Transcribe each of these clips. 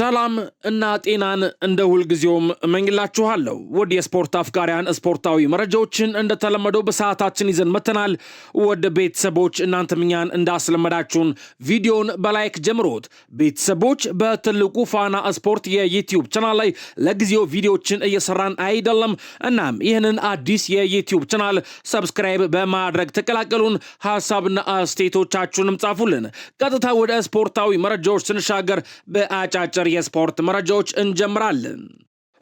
ሰላም እና ጤናን እንደ ሁልጊዜውም እመኝላችኋለሁ። ወደ የስፖርት አፍቃሪያን ስፖርታዊ መረጃዎችን እንደተለመደው በሰዓታችን ይዘን መተናል። ወደ ቤተሰቦች እናንተም እኛን እንዳስለመዳችሁን ቪዲዮን በላይክ ጀምሩት። ቤተሰቦች በትልቁ ፋና ስፖርት የዩቲዩብ ቻናል ላይ ለጊዜው ቪዲዮዎችን እየሰራን አይደለም። እናም ይህንን አዲስ የዩቲዩብ ቻናል ሰብስክራይብ በማድረግ ተቀላቀሉን። ሐሳብና አስተያየቶቻችሁንም ጻፉልን። ቀጥታ ወደ ስፖርታዊ መረጃዎች ስንሻገር በአጫጭር የስፖርት መረጃዎች እንጀምራለን።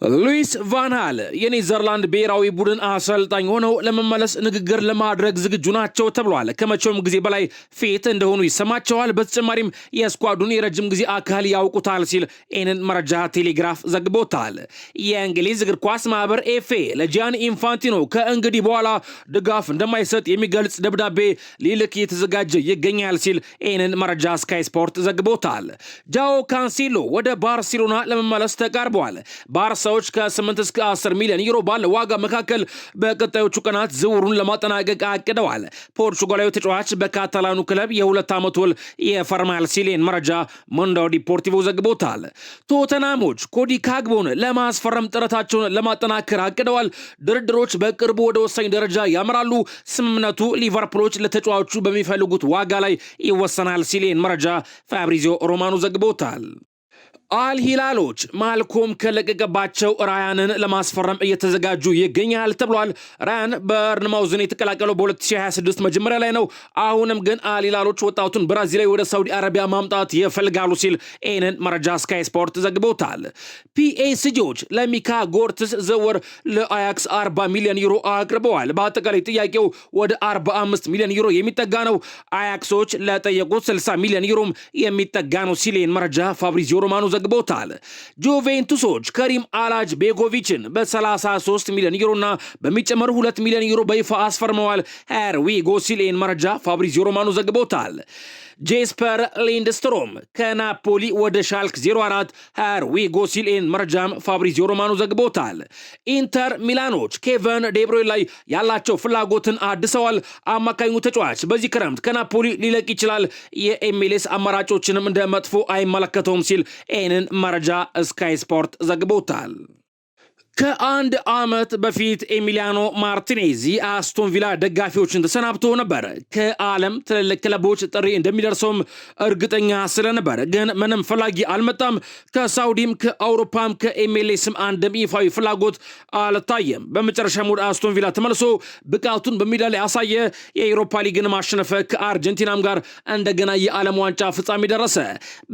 ሉዊስ ቫን ሃል የኔዘርላንድ ብሔራዊ ቡድን አሰልጣኝ ሆነው ለመመለስ ንግግር ለማድረግ ዝግጁ ናቸው ተብሏል። ከመቼውም ጊዜ በላይ ፊት እንደሆኑ ይሰማቸዋል። በተጨማሪም የስኳዱን የረጅም ጊዜ አካል ያውቁታል ሲል ይህንን መረጃ ቴሌግራፍ ዘግቦታል። የእንግሊዝ እግር ኳስ ማህበር ኤፍኤ ለጂያኒ ኢንፋንቲኖ ከእንግዲህ በኋላ ድጋፍ እንደማይሰጥ የሚገልጽ ደብዳቤ ሊልክ እየተዘጋጀ ይገኛል ሲል ይህንን መረጃ ስካይ ስፖርት ዘግቦታል። ጃኦ ካንሴሎ ወደ ባርሴሎና ለመመለስ ተቃርበዋል። ባርሳ ከ8 እስከ 10 ሚሊዮን ዩሮ ባለ ዋጋ መካከል በቀጣዮቹ ቀናት ዝውውሩን ለማጠናቀቅ አቅደዋል። ፖርቹጋላዊ ተጫዋች በካታላኑ ክለብ የ2 ዓመት ውል የፈርማል ሲሌን መረጃ ሞንዶ ዲፖርቲቮ ዘግቦታል። ቶተናሞች ኮዲ ካግቦን ለማስፈረም ጥረታቸውን ለማጠናከር አቅደዋል። ድርድሮች በቅርቡ ወደ ወሳኝ ደረጃ ያመራሉ። ስምምነቱ ሊቨርፑሎች ለተጫዋቹ በሚፈልጉት ዋጋ ላይ ይወሰናል ሲሌን መረጃ ፋብሪዚዮ ሮማኖ ዘግቦታል። አልሂላሎች ማልኮም ከለቀቀባቸው ራያንን ለማስፈረም እየተዘጋጁ ይገኛል ተብሏል። ራያን በርንማውዝን የተቀላቀለው በ2026 መጀመሪያ ላይ ነው። አሁንም ግን አልሂላሎች ወጣቱን ብራዚላዊ ወደ ሳውዲ አረቢያ ማምጣት ይፈልጋሉ ሲል ይህንን መረጃ ስካይ ስፖርት ዘግቦታል። ፒኤስጂዎች ለሚካ ጎርትስ ዝውውር ለአያክስ 40 ሚሊዮን ዩሮ አቅርበዋል። በአጠቃላይ ጥያቄው ወደ 45 ሚሊዮን ዩሮ የሚጠጋ ነው። አያክሶች ለጠየቁት 60 ሚሊዮን ዩሮም የሚጠጋ ነው ሲል ይህን መረጃ ፋብሪዚዮ ሮማኖ ዘግቦታል። ጁቬንቱሶች ከሪም አላጅ ቤጎቪችን በ33 ሚሊዮን ዩሮና በሚጨመር 2 ሚሊዮን ዩሮ በይፋ አስፈርመዋል። ሄርዊጎ ሲል መረጃ ፋብሪዚዮ ሮማኖ ዘግቦታል። ጄስፐር ሊንድስትሮም ከናፖሊ ወደ ሻልክ 04 ሄርዊጎ ሲል መረጃም ፋብሪዚዮ ሮማኖ ዘግቦታል። ኢንተር ሚላኖች ኬቨን ዴብሮይ ላይ ያላቸው ፍላጎትን አድሰዋል። አማካኙ ተጫዋች በዚህ ክረምት ከናፖሊ ሊለቅ ይችላል። የኤምኤልኤስ አማራጮችንም እንደ መጥፎ አይመለከተውም ሲል ይህንን መረጃ ስካይ ስፖርት ዘግቦታል። ከአንድ ዓመት በፊት ኤሚሊያኖ ማርቲኔዝ የአስቶን ቪላ ደጋፊዎችን ተሰናብቶ ነበር። ከዓለም ትልልቅ ክለቦች ጥሪ እንደሚደርሰውም እርግጠኛ ስለነበር ግን ምንም ፈላጊ አልመጣም። ከሳውዲም ከአውሮፓም ከኤምኤልኤስም አንድም ይፋዊ ፍላጎት አልታየም። በመጨረሻም ወደ አስቶን ቪላ ተመልሶ ብቃቱን በሜዳ ላይ ያሳየ። የአውሮፓ ሊግን ማሸነፈ። ከአርጀንቲናም ጋር እንደገና የዓለም ዋንጫ ፍጻሜ ደረሰ።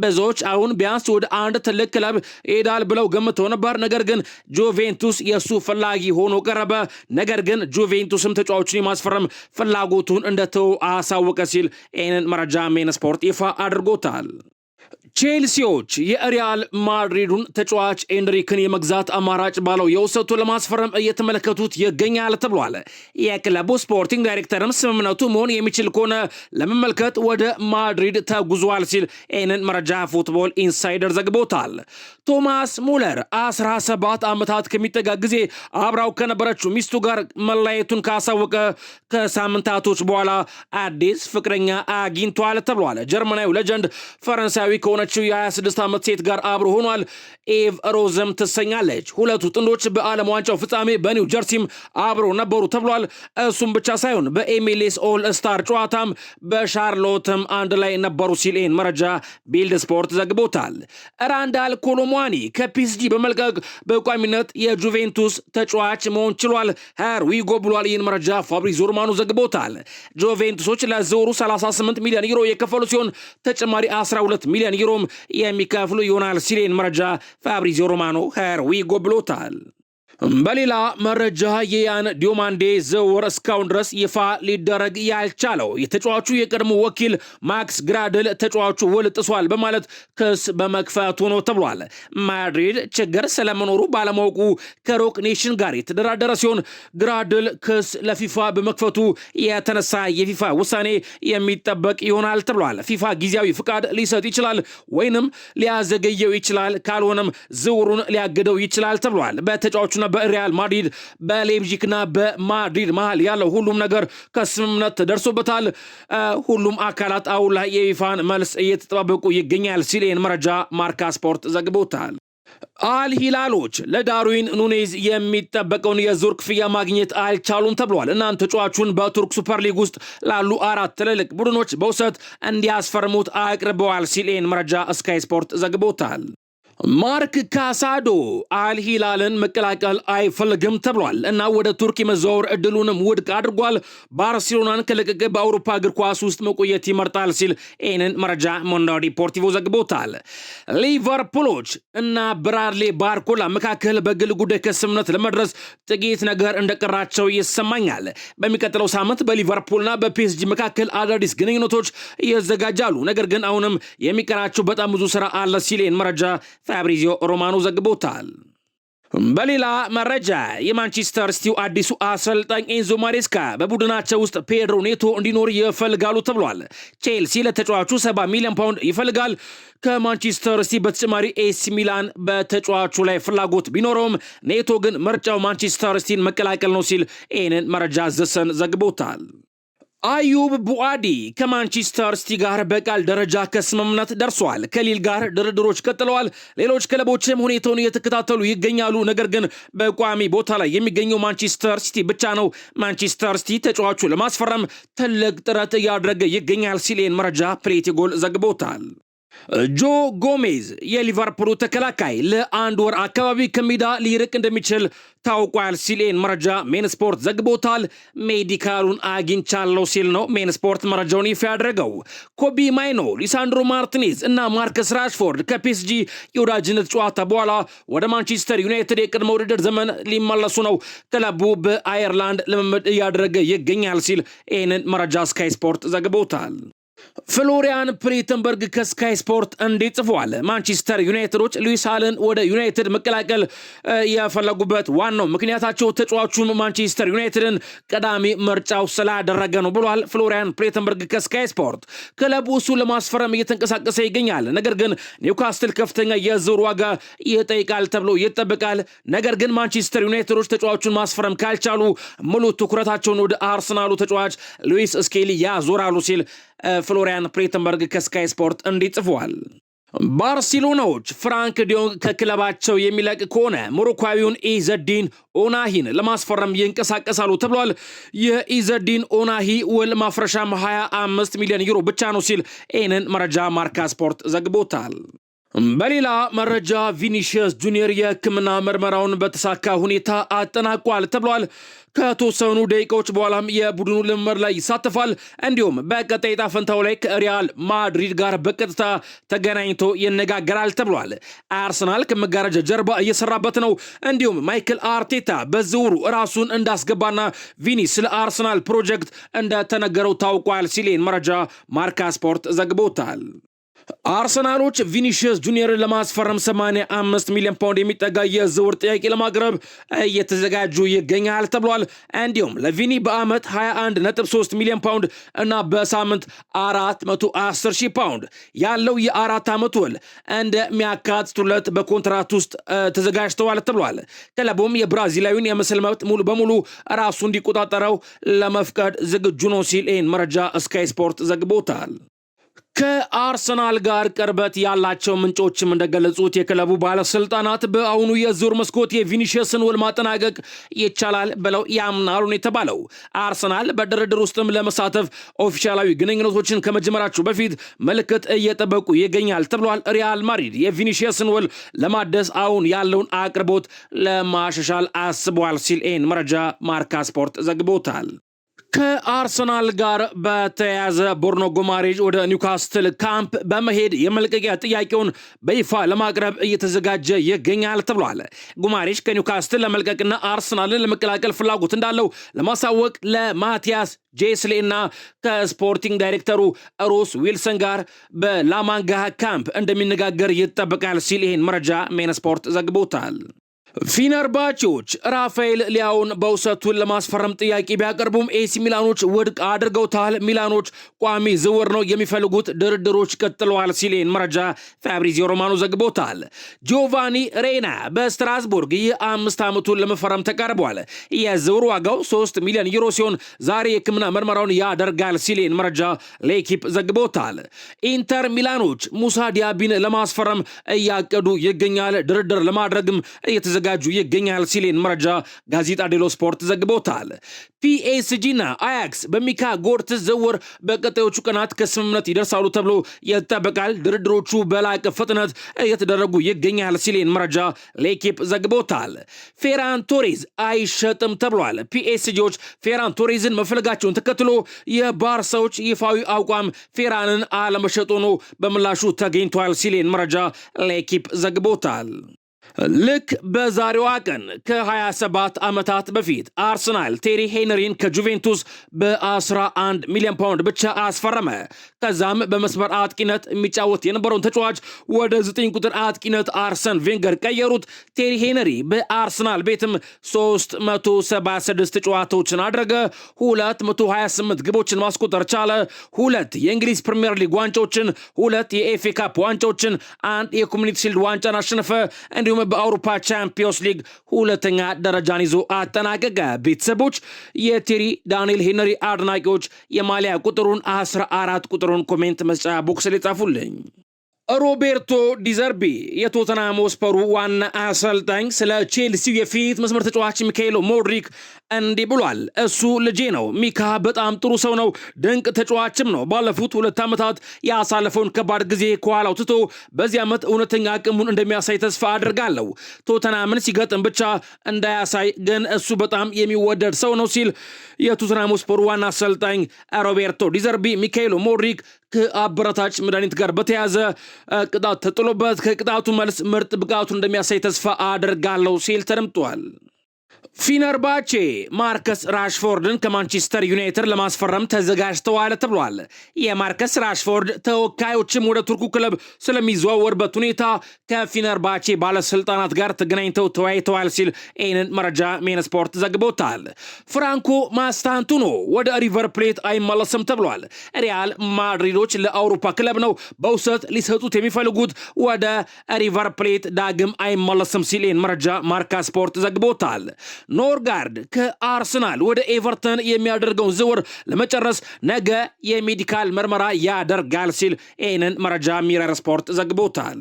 ብዙዎች አሁን ቢያንስ ወደ አንድ ትልቅ ክለብ ይሄዳል ብለው ገምተው ነበር። ነገር ግን ጁቬንቱስ የሱ ፈላጊ ሆኖ ቀረበ። ነገር ግን ጁቬንቱስም ተጫዋቹን የማስፈረም ፍላጎቱን እንደተው አሳወቀ ሲል ይህንን መረጃ ሜን ስፖርት ይፋ አድርጎታል። ቼልሲዎች የሪያል ማድሪዱን ተጫዋች ኤንሪክን የመግዛት አማራጭ ባለው የውሰቱ ለማስፈረም እየተመለከቱት ይገኛል ተብሏል። የክለቡ ስፖርቲንግ ዳይሬክተርም ስምምነቱ መሆን የሚችል ከሆነ ለመመልከት ወደ ማድሪድ ተጉዟል ሲል ይህንን መረጃ ፉትቦል ኢንሳይደር ዘግቦታል። ቶማስ ሙለር 17 ዓመታት ከሚጠጋ ጊዜ አብራው ከነበረችው ሚስቱ ጋር መለያየቱን ካሳወቀ ከሳምንታቶች በኋላ አዲስ ፍቅረኛ አግኝቷል ተብሏል። ጀርመናዊ ሌጀንድ ፈረንሳዊ ከሆነችው የ26 ዓመት ሴት ጋር አብሮ ሆኗል። ኤቭ ሮዝም ትሰኛለች። ሁለቱ ጥንዶች በዓለም ዋንጫው ፍጻሜ በኒው ጀርሲም አብሮ ነበሩ ተብሏል። እሱም ብቻ ሳይሆን በኤምኤልኤስ ኦል ስታር ጨዋታም በሻርሎትም አንድ ላይ ነበሩ ሲል ይህን መረጃ ቢልድ ስፖርት ዘግቦታል። ራንዳል ኮሎሙዋኒ ከፒኤስጂ በመልቀቅ በቋሚነት የጁቬንቱስ ተጫዋች መሆን ችሏል። ሄርዊጎ ብሏል። ይህን መረጃ ፋብሪዚዮ ሮማኖ ዘግቦታል። ጁቬንቱሶች ለዝውውሩ 38 ሚሊዮን ዩሮ የከፈሉ ሲሆን ተጨማሪ 12 ሚሊዮን ዩሮም የሚከፍሉ ይሆናል ሲል መረጃ ፋብሪዚዮ ሮማኖ ሄርዊጎ ብሎታል። በሌላ መረጃ የያን ዲዮማንዴ ዝውውር እስካሁን ድረስ ይፋ ሊደረግ ያልቻለው የተጫዋቹ የቀድሞ ወኪል ማክስ ግራድል ተጫዋቹ ውል ጥሷል በማለት ክስ በመክፈቱ ነው ተብሏል። ማድሪድ ችግር ስለመኖሩ ባለማወቁ ከሮክ ኔሽን ጋር የተደራደረ ሲሆን ግራድል ክስ ለፊፋ በመክፈቱ የተነሳ የፊፋ ውሳኔ የሚጠበቅ ይሆናል ተብሏል። ፊፋ ጊዜያዊ ፍቃድ ሊሰጥ ይችላል ወይንም ሊያዘገየው ይችላል፣ ካልሆነም ዝውውሩን ሊያግደው ይችላል ተብሏል። በተጫዋቹና በሪያል ማድሪድ በሌፕዚግና በማድሪድ መሃል ያለው ሁሉም ነገር ከስምምነት ተደርሶበታል። ሁሉም አካላት አሁን ላይ የይፋን መልስ እየተጠባበቁ ይገኛል ሲል ይህን መረጃ ማርካ ስፖርት ዘግቦታል። አልሂላሎች ለዳርዊን ኑኔዝ የሚጠበቀውን የዙር ክፍያ ማግኘት አልቻሉም ተብሏል። እናም ተጫዋቹን በቱርክ ሱፐር ሊግ ውስጥ ላሉ 4 ትልልቅ ቡድኖች በውሰት እንዲያስፈርሙት አቅርበዋል ሲል ይህን መረጃ ስካይ ስፖርት ዘግቦታል። ማርክ ካሳዶ አልሂላልን መቀላቀል አይፈልግም ተብሏል እና ወደ ቱርክ የመዘዋወር እድሉንም ውድቅ አድርጓል። ባርሴሎናን ከለቀቀ በአውሮፓ እግር ኳስ ውስጥ መቆየት ይመርጣል ሲል ይህንን መረጃ ሞንዶ ዲፖርቲቮ ዘግቦታል። ሊቨርፑሎች እና ብራድሌ ባርኮላ መካከል በግል ጉዳይ ከስምምነት ለመድረስ ጥቂት ነገር እንደቀራቸው ይሰማኛል። በሚቀጥለው ሳምንት በሊቨርፑልና በፒኤስጂ መካከል አዳዲስ ግንኙነቶች ይዘጋጃሉ። ነገር ግን አሁንም የሚቀራቸው በጣም ብዙ ስራ አለ ሲል ይህን መረጃ ፋብሪዚዮ ሮማኖ ዘግቦታል። በሌላ መረጃ የማንቸስተር ሲቲው አዲሱ አሰልጣኝ ኤንዞ ማሬስካ በቡድናቸው ውስጥ ፔድሮ ኔቶ እንዲኖር ይፈልጋሉ ተብሏል። ቼልሲ ለተጫዋቹ 70 ሚሊዮን ፓውንድ ይፈልጋል። ከማንቸስተር ሲቲ በተጨማሪ ኤሲ ሚላን በተጫዋቹ ላይ ፍላጎት ቢኖረውም ኔቶ ግን ምርጫው ማንቸስተር ሲቲን መቀላቀል ነው ሲል ይህንን መረጃ ዘሰን ዘግቦታል። አዩብ ቡአዲ ከማንቸስተር ሲቲ ጋር በቃል ደረጃ ከስምምነት ደርሷል። ከሊል ጋር ድርድሮች ቀጥለዋል። ሌሎች ክለቦችም ሁኔታውን እየተከታተሉ ይገኛሉ። ነገር ግን በቋሚ ቦታ ላይ የሚገኘው ማንቸስተር ሲቲ ብቻ ነው። ማንቸስተር ሲቲ ተጫዋቹ ለማስፈረም ትልቅ ጥረት እያደረገ ይገኛል ሲል ይህን መረጃ ፕሌቲ ጎል ዘግቦታል። ጆ ጎሜዝ የሊቨርፑሉ ተከላካይ ለ1 ወር አካባቢ ከሜዳ ሊርቅ እንደሚችል ታውቋል ሲል መረጃ ሜን ስፖርት ዘግቦታል። ሜዲካሉን አግኝቻለሁ ሲል ነው ሜን ስፖርት መረጃውን ይፋ ያደረገው። ኮቢ ማይኖ፣ ሊሳንድሮ ማርቲኔዝ እና ማርከስ ራሽፎርድ ከፒኤስጂ የወዳጅነት ጨዋታ በኋላ ወደ ማንቸስተር ዩናይትድ የቅድመ ውድድር ዘመን ሊመለሱ ነው። ክለቡ በአየርላንድ ልምምድ እያደረገ ይገኛል ሲል ይህንን መረጃ ስካይ ስፖርት ዘግቦታል። ፍሎሪያን ፕሌተንበርግ ከስካይ ስፖርት እንዲህ ጽፏል። ማንቸስተር ዩናይትዶች ሉዊስ ሃልን ወደ ዩናይትድ መቀላቀል የፈለጉበት ዋናው ምክንያታቸው ተጫዋቹም ማንቸስተር ዩናይትድን ቀዳሚ ምርጫው ስላደረገ ነው ብሏል። ፍሎሪያን ፕሌተንበርግ ከስካይ ስፖርት ክለቡ እሱን ለማስፈረም እየተንቀሳቀሰ ይገኛል። ነገር ግን ኒውካስትል ከፍተኛ የዝውውር ዋጋ ይጠይቃል ተብሎ ይጠበቃል። ነገር ግን ማንቸስተር ዩናይትዶች ተጫዋቹን ማስፈረም ካልቻሉ ሙሉ ትኩረታቸውን ወደ አርሰናሉ ተጫዋች ሉዊስ ስኬሊ ያዞራሉ ሲል ፍሎሪያን ፕሌተንበርግ ከስካይ ስፖርት እንዲጽፏል። ባርሴሎናዎች ፍራንክ ዲዮንግ ከክለባቸው የሚለቅ ከሆነ ሞሮኳዊውን ኢዘዲን ኦናሂን ለማስፈረም ይንቀሳቀሳሉ ተብሏል። የኢዘዲን ኦናሂ ውል ማፍረሻም 25 ሚሊዮን ዩሮ ብቻ ነው ሲል ይህንን መረጃ ማርካ ስፖርት ዘግቦታል። በሌላ መረጃ ቪኒሺየስ ጁኒየር የሕክምና ምርመራውን በተሳካ ሁኔታ አጠናቋል ተብሏል። ከተወሰኑ ደቂቃዎች በኋላም የቡድኑ ልምምድ ላይ ይሳተፋል። እንዲሁም በቀጣይ ዕጣ ፈንታው ላይ ከሪያል ማድሪድ ጋር በቀጥታ ተገናኝቶ ይነጋገራል ተብሏል። አርሰናል ከመጋረጃ ጀርባ እየሰራበት ነው። እንዲሁም ማይክል አርቴታ በዝውውሩ ራሱን እንዳስገባና ቪኒ ስለ አርሰናል ፕሮጀክት እንደተነገረው ታውቋል ሲል መረጃ ማርካ ስፖርት ዘግቦታል። አርሰናሎች ቪኒሺየስ ጁኒየርን ለማስፈረም 85 ሚሊዮን ፓውንድ የሚጠጋ የዝውውር ጥያቄ ለማቅረብ እየተዘጋጁ ይገኛል ተብሏል። እንዲሁም ለቪኒ በአመት 21.3 ሚሊዮን ፓውንድ እና በሳምንት 410 ሺህ ፓውንድ ያለው የ4 ዓመት ውል እንደሚያካትቱለት በኮንትራት ውስጥ ተዘጋጅተዋል ተብሏል። ክለቡም የብራዚላዊውን የምስል መብት ሙሉ በሙሉ ራሱ እንዲቆጣጠረው ለመፍቀድ ዝግጁ ነው ሲል ይህን መረጃ ስካይ ስፖርት ዘግቦታል። ከአርሰናል ጋር ቅርበት ያላቸው ምንጮችም እንደገለጹት የክለቡ ባለስልጣናት በአሁኑ የዝውውር መስኮት የቪኒሺየስን ውል ማጠናቀቅ ይቻላል ብለው ያምናሉ ነው የተባለው። አርሰናል በድርድር ውስጥም ለመሳተፍ ኦፊሻላዊ ግንኙነቶችን ከመጀመራቸው በፊት ምልክት እየጠበቁ ይገኛል ተብሏል። ሪያል ማድሪድ የቪኒሺየስን ውል ለማደስ አሁን ያለውን አቅርቦት ለማሻሻል አስበዋል ሲል ይህን መረጃ ማርካ ስፖርት ዘግቦታል። ከአርሰናል ጋር በተያያዘ ቦርኖ ጎማሬጅ ወደ ኒውካስትል ካምፕ በመሄድ የመልቀቂያ ጥያቄውን በይፋ ለማቅረብ እየተዘጋጀ ይገኛል ተብሏል። ጎማሬጅ ከኒውካስትል ለመልቀቅና አርሰናልን ለመቀላቀል ፍላጎት እንዳለው ለማሳወቅ ለማቲያስ ጄስሌ እና ከስፖርቲንግ ዳይሬክተሩ ሮስ ዊልሰን ጋር በላማንጋ ካምፕ እንደሚነጋገር ይጠበቃል ሲል ይህን መረጃ ሜን ስፖርት ዘግቦታል። ፊነርባቾች ራፋኤል ሊያውን በውሰቱን ለማስፈረም ጥያቄ ቢያቀርቡም ኤሲ ሚላኖች ውድቅ አድርገውታል። ሚላኖች ቋሚ ዝውውር ነው የሚፈልጉት፣ ድርድሮች ቀጥለዋል ሲል መረጃ ፋብሪዚዮ ሮማኖ ዘግቦታል። ጂዮቫኒ ሬና በስትራስቡርግ የ5 ዓመቱን ለመፈረም ተቃርቧል። የዝውውር ዋጋው 3 ሚሊዮን ዩሮ ሲሆን ዛሬ የሕክምና ምርመራውን ያደርጋል ሲል መረጃ ለኤኪፕ ዘግቦታል። ኢንተር ሚላኖች ሙሳ ዲያቢን ለማስፈረም እያቀዱ ይገኛል። ድርድር ለማድረግም እየተዘጋጁ ይገኛል ሲል መረጃ ጋዜጣ ዴሎ ስፖርት ዘግቦታል። ፒኤስጂና አያክስ በሚካ ጎርትዝ ዝውውር በቀጣዮቹ ቀናት ከስምምነት ይደርሳሉ ተብሎ ይጠበቃል። ድርድሮቹ በላቀ ፍጥነት እየተደረጉ ይገኛል ሲል መረጃ ለኤኪፕ ዘግቦታል። ፌራን ቶሬዝ አይሸጥም ተብሏል። ፒኤስጂዎች ፌራን ቶሬዝን መፈለጋቸውን ተከትሎ የባርሳዎች ይፋዊ አቋም ፌራንን አለመሸጡ ነው በምላሹ ተገኝቷል ሲል መረጃ ለኤኪፕ ዘግቦታል። ልክ በዛሬዋ ቀን ከ27 ዓመታት በፊት አርሰናል ቴሪ ሄነሪን ከጁቬንቱስ በ11 ሚሊዮን ፓውንድ ብቻ አስፈረመ። ከዛም በመስመር አጥቂነት የሚጫወት የነበረውን ተጫዋች ወደ 9 ቁጥር አጥቂነት አርሰን ቬንገር ቀየሩት። ቴሪ ሄነሪ በአርሰናል ቤትም 376 ጨዋታዎችን አድረገ፣ 228 ግቦችን ማስቆጠር ቻለ፣ 2 የእንግሊዝ ፕሪሚየር ሊግ ዋንጫዎችን፣ 2 የኤፍኤ ካፕ ዋንጫዎችን፣ 1 የኮሚኒቲ ሺልድ ዋንጫን አሸነፈ። እንዲሁም በአውሮፓ ቻምፒዮንስ ሊግ ሁለተኛ ደረጃን ይዞ አጠናቀቀ። ቤተሰቦች የቴሪ ዳንኤል ሄነሪ አድናቂዎች የማሊያ ቁጥሩን 14 ቁጥሩን ኮሜንት መስጫ ቦክስ ላይ ጻፉልኝ። ሮቤርቶ ዲዘርቢ የቶተንሃም ሆትስፐሩ ዋና አሰልጣኝ ስለ ቼልሲው የፊት መስመር ተጫዋች ሚካኤል ሞድሪክ እንዲህ ብሏል። እሱ ልጄ ነው። ሚካ በጣም ጥሩ ሰው ነው። ድንቅ ተጫዋችም ነው። ባለፉት 2 ዓመታት ያሳለፈውን ከባድ ጊዜ ከኋላው ትቶ በዚህ ዓመት እውነተኛ አቅሙን እንደሚያሳይ ተስፋ አድርጋለሁ። ቶተንሃምን ሲገጥም ብቻ እንዳያሳይ ግን እሱ በጣም የሚወደድ ሰው ነው ሲል የቶተንሃም ሆትስፐሩ ዋና አሰልጣኝ ሮቤርቶ ዲዘርቢ ሚካኤል ሞድሪክ ከአበረታች መድኃኒት ጋር በተያዘ ቅጣት ተጥሎበት ከቅጣቱ መልስ ምርጥ ብቃቱን እንደሚያሳይ ተስፋ አደርጋለሁ ሲል ተደምጧል። ፊነርባቼ ማርከስ ራሽፎርድን ከማንቸስተር ዩናይትድ ለማስፈረም ተዘጋጅተዋል ተብሏል። የማርከስ ራሽፎርድ ተወካዮችም ወደ ቱርኩ ክለብ ስለሚዘዋወርበት ሁኔታ ከፊነርባቼ ባለስልጣናት ጋር ተገናኝተው ተወያይተዋል ሲል ይህንን መረጃ ሜን ስፖርት ዘግቦታል። ፍራንኮ ማስታንቱኖ ወደ ሪቨር ፕሌት አይመለስም ተብሏል። ሪያል ማድሪዶች ለአውሮፓ ክለብ ነው በውሰት ሊሰጡት የሚፈልጉት፣ ወደ ሪቨር ፕሌት ዳግም አይመለስም ሲል ይህን መረጃ ማርካ ስፖርት ዘግቦታል። ኖርጋርድ ከአርሰናል ወደ ኤቨርተን የሚያደርገውን ዝውውር ለመጨረስ ነገ የሜዲካል ምርመራ ያደርጋል ሲል ይህንን መረጃ ሚረር ስፖርት ዘግቦታል።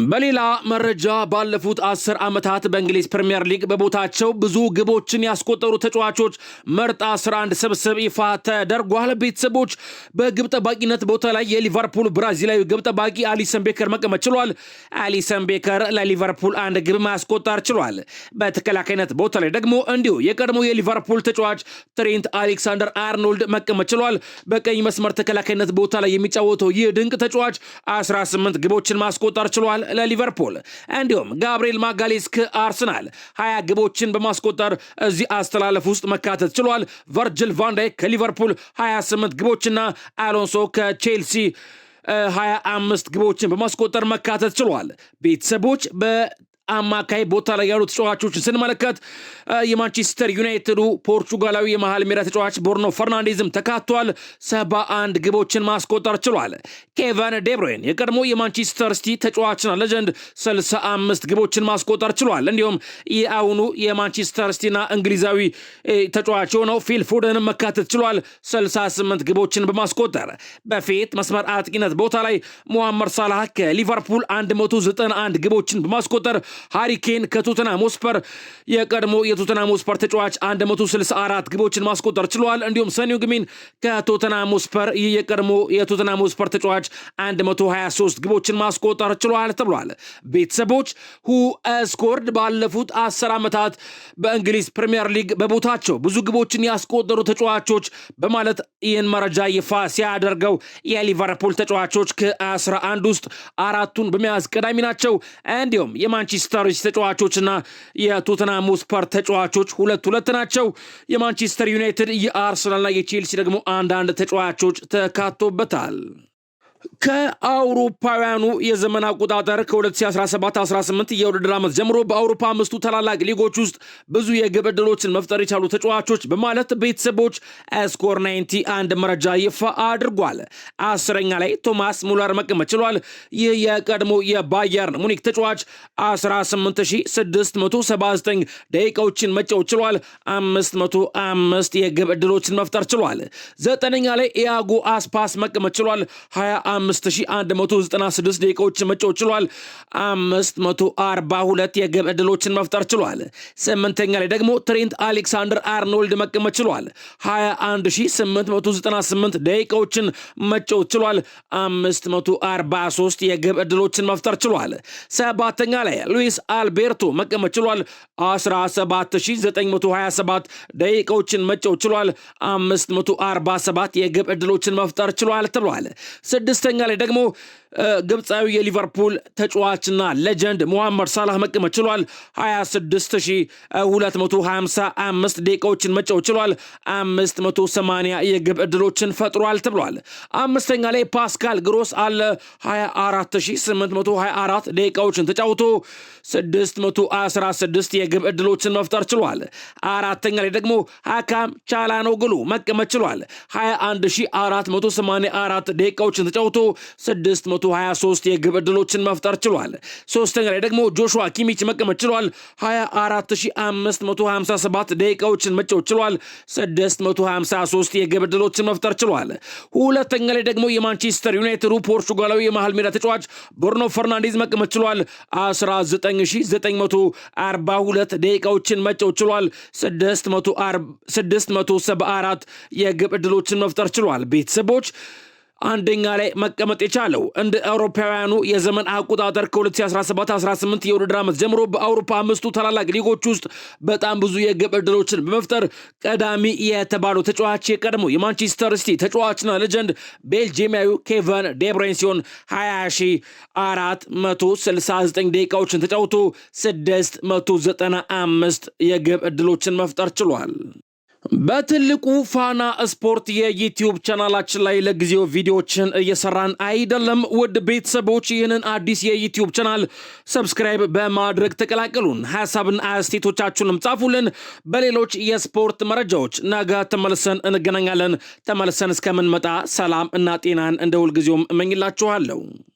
በሌላ መረጃ ባለፉት 10 ዓመታት በእንግሊዝ ፕሪሚየር ሊግ በቦታቸው ብዙ ግቦችን ያስቆጠሩ ተጫዋቾች ምርጥ 11 ስብስብ ይፋ ተደርጓል። ቤተሰቦች በግብ ጠባቂነት ቦታ ላይ የሊቨርፑል ብራዚላዊ ግብ ጠባቂ አሊሰን ቤከር መቀመጥ ችሏል። አሊሰን ቤከር ለሊቨርፑል 1 ግብ ማስቆጠር ችሏል። በተከላካይነት ቦታ ላይ ደግሞ እንዲሁ የቀድሞ የሊቨርፑል ተጫዋች ትሬንት አሌክሳንደር አርኖልድ መቀመጥ ችሏል። በቀኝ መስመር ተከላካይነት ቦታ ላይ የሚጫወተው ይህ ድንቅ ተጫዋች 18 ግቦችን ማስቆጠር ችሏል ለሊቨርፑል። እንዲሁም ጋብሪኤል ማጋሌስ ከአርሰናል 20 ግቦችን በማስቆጠር እዚህ አስተላለፍ ውስጥ መካተት ችሏል። ቨርጅል ቫንዳይክ ከሊቨርፑል 28 ግቦችና አሎንሶ ከቼልሲ 25 ግቦችን በማስቆጠር መካተት ችሏል። ቤተሰቦች አማካይ ቦታ ላይ ያሉ ተጫዋቾችን ስንመለከት የማንቸስተር ዩናይትዱ ፖርቹጋላዊ የመሃል ሜዳ ተጫዋች ቦርኖ ፈርናንዴዝም ተካቷል። 71 ግቦችን ማስቆጠር ችሏል። ኬቨን ዴብሮይን የቀድሞ የማንቸስተር ሲቲ ተጫዋችና ሌጀንድ 65 ግቦችን ማስቆጠር ችሏል። እንዲሁም የአሁኑ የማንቸስተር ሲቲና እንግሊዛዊ ተጫዋች የሆነው ፊል ፎደንም መካተት ችሏል። 68 ግቦችን በማስቆጠር በፊት መስመር አጥቂነት ቦታ ላይ ሙሐመድ ሳላህ ከሊቨርፑል 191 ግቦችን በማስቆጠር ሃሪኬን ከቶተንሃም ሆትስፐር የቀድሞ የቶተንሃም ሆትስፐር ተጫዋች 164 ግቦችን ማስቆጠር ችሏል። እንዲሁም ሰን ሄung-min ከቶተንሃም ሆትስፐር የቀድሞ የቶተንሃም ሆትስፐር ተጫዋች 123 ግቦችን ማስቆጠር ችሏል ተብሏል። ቤተሰቦች ሁ ስኮርድ ባለፉት 10 ዓመታት በእንግሊዝ ፕሪሚየር ሊግ በቦታቸው ብዙ ግቦችን ያስቆጠሩ ተጫዋቾች በማለት ይህን መረጃ ይፋ ሲያደርገው የሊቨርፑል ተጫዋቾች ከ11 ውስጥ 4ቱን በመያዝ ቀዳሚ ናቸው። እንዲሁም የማንቸስተር ተጫዋቾችና የቶተንሃም ሆትስፐር ተጫዋቾች 2 ናቸው። የማንቸስተር ዩናይትድ የአርሰናልና የቼልሲ ደግሞ አንዳንድ ተጫዋቾች ተካቶበታል። ከአውሮፓውያኑ የዘመን አቆጣጠር ከ2017-18 የውድድር ዓመት ጀምሮ በአውሮፓ አምስቱ ታላላቅ ሊጎች ውስጥ ብዙ የግብ ዕድሎችን መፍጠር የቻሉ ተጫዋቾች በማለት ቤተሰቦች ስኮር 91 መረጃ ይፋ አድርጓል። 10ኛ ላይ ቶማስ ሙለር መቀመጥ ችሏል። ይህ የቀድሞ የባየርን ሙኒክ ተጫዋች 18679 ደቂቃዎችን መጫወት ችሏል። 505 የግብ ዕድሎችን መፍጠር ችሏል። 9ኛ ላይ ኢያጎ አስፓስ መቀመጥ ችሏል። 25196 ደቂቃዎችን መጫወት ችሏል። 542 የግብ ዕድሎችን መፍጠር ችሏል። 8ኛ ላይ ደግሞ ትሬንት አሌክሳንደር አርኖልድ መቀመጥ ችሏል። 21898 ደቂቃዎችን መጫወት ችሏል። 543 የግብ ዕድሎችን መፍጠር ችሏል። 7ኛ ላይ ሉዊስ አልቤርቶ መቀመጥ ችሏል። 17927 ደቂቃዎችን መጫወት ችሏል። 547 የግብ ዕድሎችን መፍጠር ችሏል ተብሏል። 6ኛ ላይ ደግሞ ግብፃዊ የሊቨርፑል ተጫዋችና ሌጀንድ ሙሐመድ ሳላህ መቀመጥ ችሏል። 26255 ደቂቃዎችን መጫወት ችሏል። 580 የግብ ዕድሎችን ፈጥሯል ተብሏል። 5ኛ ላይ ፓስካል ግሮስ አለ። 24824 ደቂቃዎችን ተጫውቶ 616 የግብ ዕድሎችን መፍጠር ችሏል። 4ኛ ላይ ደግሞ ሀካም ቻላኖግሉ መቀመጥ ችሏል። 21484 ደቂቃዎችን ተጫውቶ 623 የግብ ዕድሎችን መፍጠር ችሏል። 3ኛ ላይ ደግሞ ጆሹዋ ኪሚች መቀመጥ ችሏል። 24557 ደቂቃዎችን መጫወት ችሏል። 653 የግብ ዕድሎችን መፍጠር ችሏል። 2ኛ ላይ ደግሞ የማንቸስተር ዩናይትዱ ፖርቹጋላዊ የመሃል ሜዳ ተጫዋች ብሩኖ ፈርናንዴዝ መቀመጥ ችሏል። 19942 ደቂቃዎችን መጫወት ችሏል። 674 የግብ ዕድሎችን መፍጠር ችሏል። ቤተሰቦች አንደኛ ላይ መቀመጥ የቻለው እንደ አውሮፓውያኑ የዘመን አቆጣጠር ከ2017-18 የውድድር ዓመት ጀምሮ በአውሮፓ አምስቱ ታላላቅ ሊጎች ውስጥ በጣም ብዙ የግብ ዕድሎችን በመፍጠር ቀዳሚ የተባለው ተጫዋች የቀድሞ የማንቸስተር ሲቲ ተጫዋችና ሌጀንድ ቤልጂየማዊ ኬቨን ዴብሬን ሲሆን 20469 ደቂቃዎችን ተጫውቶ 695 የግብ ዕድሎችን መፍጠር ችሏል። በትልቁ ፋና ስፖርት የዩቲዩብ ቻናላችን ላይ ለጊዜው ቪዲዮዎችን እየሰራን አይደለም። ውድ ቤተሰቦች ይህንን አዲስ የዩቲዩብ ቻናል ሰብስክራይብ በማድረግ ተቀላቀሉን። ሐሳብና አስተያየቶቻችሁንም ጻፉልን። በሌሎች የስፖርት መረጃዎች ነገ ተመልሰን እንገናኛለን። ተመልሰን እስከምንመጣ ሰላም እና ጤናን እንደ ሁልጊዜውም እመኝላችኋለሁ።